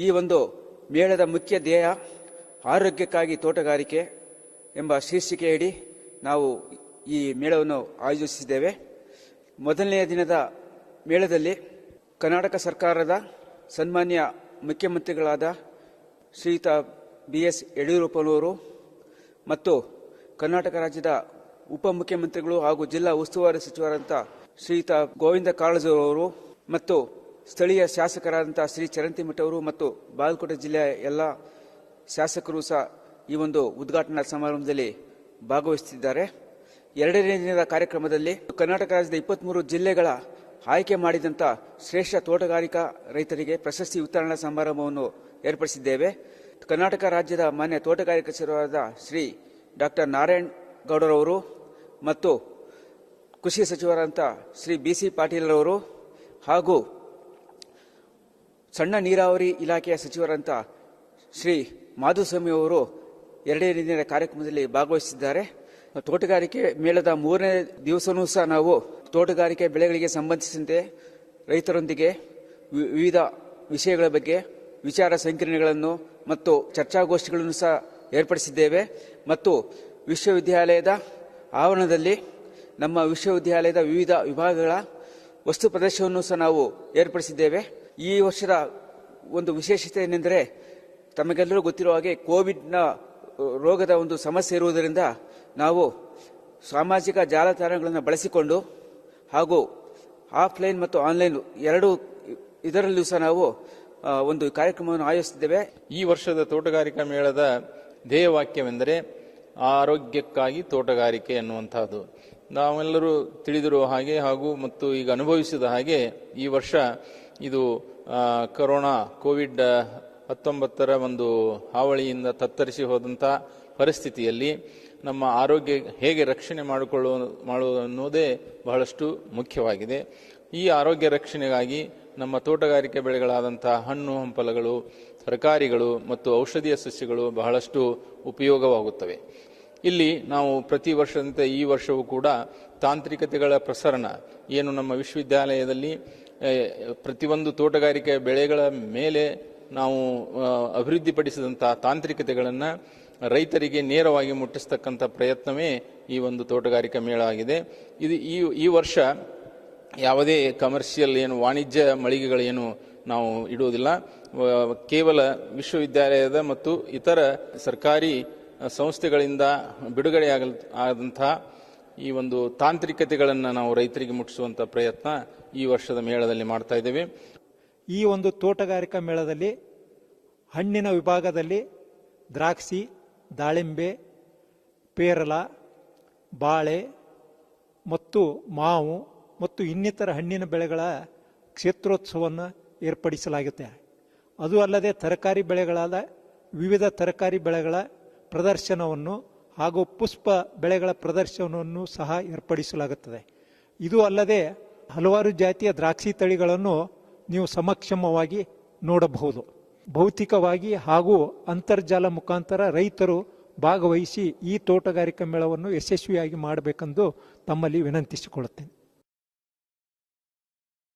ಈ ಒಂದು ಮೇಳದ ಮುಖ್ಯ ಧ್ಯೇಯ ಆರೋಗ್ಯಕ್ಕಾಗಿ ತೋಟಗಾರಿಕೆ ಎಂಬ ಶೀರ್ಷಿಕೆಯಡಿ ನಾವು ಈ ಮೇಳವನ್ನು ಆಯೋಜಿಸಿದ್ದೇವೆ. ಮೊದಲನೆಯ ದಿನದ ಮೇಳದಲ್ಲಿ ಕರ್ನಾಟಕ ಸರ್ಕಾರದ ಸನ್ಮಾನ್ಯ ಮುಖ್ಯಮಂತ್ರಿಗಳಾದ ಶ್ರೀಯುತ BS ಯಡಿಯೂರಪ್ಪನವರು ಮತ್ತು ಕರ್ನಾಟಕ ರಾಜ್ಯದ ಉಪಮುಖ್ಯಮಂತ್ರಿಗಳು ಹಾಗೂ ಜಿಲ್ಲಾ ಉಸ್ತುವಾರಿ ಸಚಿವರಾದಂಥ ಶ್ರೀಯುತ ಗೋವಿಂದ ಕಾರಜೋಳವರು ಮತ್ತು ಸ್ಥಳೀಯ ಶಾಸಕರಾದಂಥ ಶ್ರೀ ಚರಂತಿಮಠ ಅವರು ಮತ್ತು ಬಾಗಲಕೋಟೆ ಜಿಲ್ಲೆಯ ಎಲ್ಲ ಶಾಸಕರು ಸಹ ಈ ಒಂದು ಉದ್ಘಾಟನಾ ಸಮಾರಂಭದಲ್ಲಿ ಭಾಗವಹಿಸುತ್ತಿದ್ದಾರೆ. ಎರಡನೇ ದಿನದ ಕಾರ್ಯಕ್ರಮದಲ್ಲಿ ಕರ್ನಾಟಕ ರಾಜ್ಯದ 23 ಜಿಲ್ಲೆಗಳ ಆಯ್ಕೆ ಮಾಡಿದಂಥ ಶ್ರೇಷ್ಠ ತೋಟಗಾರಿಕಾ ರೈತರಿಗೆ ಪ್ರಶಸ್ತಿ ವಿತರಣಾ ಸಮಾರಂಭವನ್ನು ಏರ್ಪಡಿಸಿದ್ದೇವೆ. ಕರ್ನಾಟಕ ರಾಜ್ಯದ ಮಾನ್ಯ ತೋಟಗಾರಿಕಾ ಸಚಿವರಾದ ಶ್ರೀ ಡಾಕ್ಟರ್ ನಾರಾಯಣ್ ಗೌಡರವರು ಮತ್ತು ಕೃಷಿ ಸಚಿವರಾದಂಥ ಶ್ರೀ BC ಪಾಟೀಲ್ ಅವರು ಹಾಗೂ ಸಣ್ಣ ನೀರಾವರಿ ಇಲಾಖೆಯ ಸಚಿವರಂತ ಶ್ರೀ ಮಾಧುಸ್ವಾಮಿ ಅವರು ಎರಡನೇ ದಿನದ ಕಾರ್ಯಕ್ರಮದಲ್ಲಿ ಭಾಗವಹಿಸಿದ್ದಾರೆ. ತೋಟಗಾರಿಕೆ ಮೇಳದ 3ನೇ ದಿವಸನೂ ಸಹ ನಾವು ತೋಟಗಾರಿಕೆ ಬೆಳೆಗಳಿಗೆ ಸಂಬಂಧಿಸಿದಂತೆ ರೈತರೊಂದಿಗೆ ವಿವಿಧ ವಿಷಯಗಳ ಬಗ್ಗೆ ವಿಚಾರ ಸಂಕಿರಣಗಳನ್ನು ಮತ್ತು ಚರ್ಚಾಗೋಷ್ಠಿಗಳನ್ನು ಸಹ ಏರ್ಪಡಿಸಿದ್ದೇವೆ. ಮತ್ತು ವಿಶ್ವವಿದ್ಯಾಲಯದ ಆವರಣದಲ್ಲಿ ನಮ್ಮ ವಿಶ್ವವಿದ್ಯಾಲಯದ ವಿವಿಧ ವಿಭಾಗಗಳ ವಸ್ತು ಪ್ರದರ್ಶನವನ್ನು ಸಹ ನಾವು ಏರ್ಪಡಿಸಿದ್ದೇವೆ. ಈ ವರ್ಷದ ಒಂದು ವಿಶೇಷತೆ ಏನೆಂದರೆ, ತಮಗೆಲ್ಲರೂ ಗೊತ್ತಿರುವ ಹಾಗೆ ಕೋವಿಡ್ನ ರೋಗದ ಒಂದು ಸಮಸ್ಯೆ ಇರುವುದರಿಂದ ನಾವು ಸಾಮಾಜಿಕ ಜಾಲತಾಣಗಳನ್ನು ಬಳಸಿಕೊಂಡು ಹಾಗೂ ಆಫ್ಲೈನ್ ಮತ್ತು ಆನ್ಲೈನ್ ಎರಡೂ ಇದರಲ್ಲೂ ಸಹ ನಾವು ಒಂದು ಕಾರ್ಯಕ್ರಮವನ್ನು ಆಯೋಜಿಸಿದ್ದೇವೆ. ಈ ವರ್ಷದ ತೋಟಗಾರಿಕಾ ಮೇಳದ ಧ್ಯೇಯವಾಕ್ಯವೆಂದರೆ ಆರೋಗ್ಯಕ್ಕಾಗಿ ತೋಟಗಾರಿಕೆ ಎನ್ನುವಂತಹದ್ದು. ನಾವೆಲ್ಲರೂ ತಿಳಿದಿರುವ ಹಾಗೆ ಹಾಗೂ ಮತ್ತು ಈಗ ಅನುಭವಿಸಿದ ಹಾಗೆ ಈ ವರ್ಷ ಇದು ಕೊರೋನಾ ಕೋವಿಡ್-19 ಒಂದು ಹಾವಳಿಯಿಂದ ತತ್ತರಿಸಿ ಹೋದಂಥ ಪರಿಸ್ಥಿತಿಯಲ್ಲಿ ನಮ್ಮ ಆರೋಗ್ಯ ಹೇಗೆ ರಕ್ಷಣೆ ಮಾಡುವುದು ಅನ್ನೋದೇ ಬಹಳಷ್ಟು ಮುಖ್ಯವಾಗಿದೆ. ಈ ಆರೋಗ್ಯ ರಕ್ಷಣೆಗಾಗಿ ನಮ್ಮ ತೋಟಗಾರಿಕೆ ಬೆಳೆಗಳಾದಂಥ ಹಣ್ಣು ಹಂಪಲಗಳು, ತರಕಾರಿಗಳು ಮತ್ತು ಔಷಧೀಯ ಸಸ್ಯಗಳು ಬಹಳಷ್ಟು ಉಪಯೋಗವಾಗುತ್ತವೆ. ಇಲ್ಲಿ ನಾವು ಪ್ರತಿ ವರ್ಷದಂತೆ ಈ ವರ್ಷವೂ ಕೂಡ ತಾಂತ್ರಿಕತೆಗಳ ಪ್ರಸರಣ ಏನು ನಮ್ಮ ವಿಶ್ವವಿದ್ಯಾಲಯದಲ್ಲಿ ಪ್ರತಿಯೊಂದು ತೋಟಗಾರಿಕೆ ಬೆಳೆಗಳ ಮೇಲೆ ನಾವು ಅಭಿವೃದ್ಧಿಪಡಿಸಿದಂಥ ತಾಂತ್ರಿಕತೆಗಳನ್ನು ರೈತರಿಗೆ ನೇರವಾಗಿ ಮುಟ್ಟಿಸ್ತಕ್ಕಂಥ ಪ್ರಯತ್ನವೇ ಈ ಒಂದು ತೋಟಗಾರಿಕಾ ಮೇಳ ಆಗಿದೆ. ಇದು ಈ ವರ್ಷ ಯಾವುದೇ ಕಮರ್ಷಿಯಲ್ ವಾಣಿಜ್ಯ ಮಳಿಗೆಗಳೇನು ನಾವು ಇಡುವುದಿಲ್ಲ. ಕೇವಲ ವಿಶ್ವವಿದ್ಯಾಲಯದ ಮತ್ತು ಇತರ ಸರ್ಕಾರಿ ಸಂಸ್ಥೆಗಳಿಂದ ಬಿಡುಗಡೆಯಾದಂತಹ ಈ ಒಂದು ತಾಂತ್ರಿಕತೆಗಳನ್ನು ನಾವು ರೈತರಿಗೆ ಮುಟ್ಟಿಸುವಂಥ ಪ್ರಯತ್ನ ಈ ವರ್ಷದ ಮೇಳದಲ್ಲಿ ಮಾಡ್ತಾ ಇದ್ದೇವೆ. ಈ ಒಂದು ತೋಟಗಾರಿಕಾ ಮೇಳದಲ್ಲಿ ಹಣ್ಣಿನ ವಿಭಾಗದಲ್ಲಿ ದ್ರಾಕ್ಷಿ, ದಾಳಿಂಬೆ, ಪೇರಲ, ಬಾಳೆ ಮತ್ತು ಮಾವು ಮತ್ತು ಇನ್ನಿತರ ಹಣ್ಣಿನ ಬೆಳೆಗಳ ಕ್ಷೇತ್ರೋತ್ಸವವನ್ನು ಏರ್ಪಡಿಸಲಾಗುತ್ತೆ. ಅದು ಅಲ್ಲದೆ ತರಕಾರಿ ಬೆಳೆಗಳಾದ ವಿವಿಧ ತರಕಾರಿ ಬೆಳೆಗಳ ಪ್ರದರ್ಶನವನ್ನು ಹಾಗೂ ಪುಷ್ಪ ಬೆಳೆಗಳ ಪ್ರದರ್ಶನವನ್ನು ಸಹ ಏರ್ಪಡಿಸಲಾಗುತ್ತದೆ. ಇದು ಅಲ್ಲದೆ ಹಲವಾರು ಜಾತಿಯ ದ್ರಾಕ್ಷಿ ತಳಿಗಳನ್ನು ನೀವು ಸಮಕ್ಷಮವಾಗಿ ನೋಡಬಹುದು. ಭೌತಿಕವಾಗಿ ಹಾಗೂ ಅಂತರ್ಜಾಲ ಮುಖಾಂತರ ರೈತರು ಭಾಗವಹಿಸಿ ಈ ತೋಟಗಾರಿಕಾ ಮೇಳವನ್ನು ಯಶಸ್ವಿಯಾಗಿ ಮಾಡಬೇಕೆಂದು ತಮ್ಮಲ್ಲಿ ವಿನಂತಿಸಿಕೊಳ್ಳುತ್ತೇನೆ.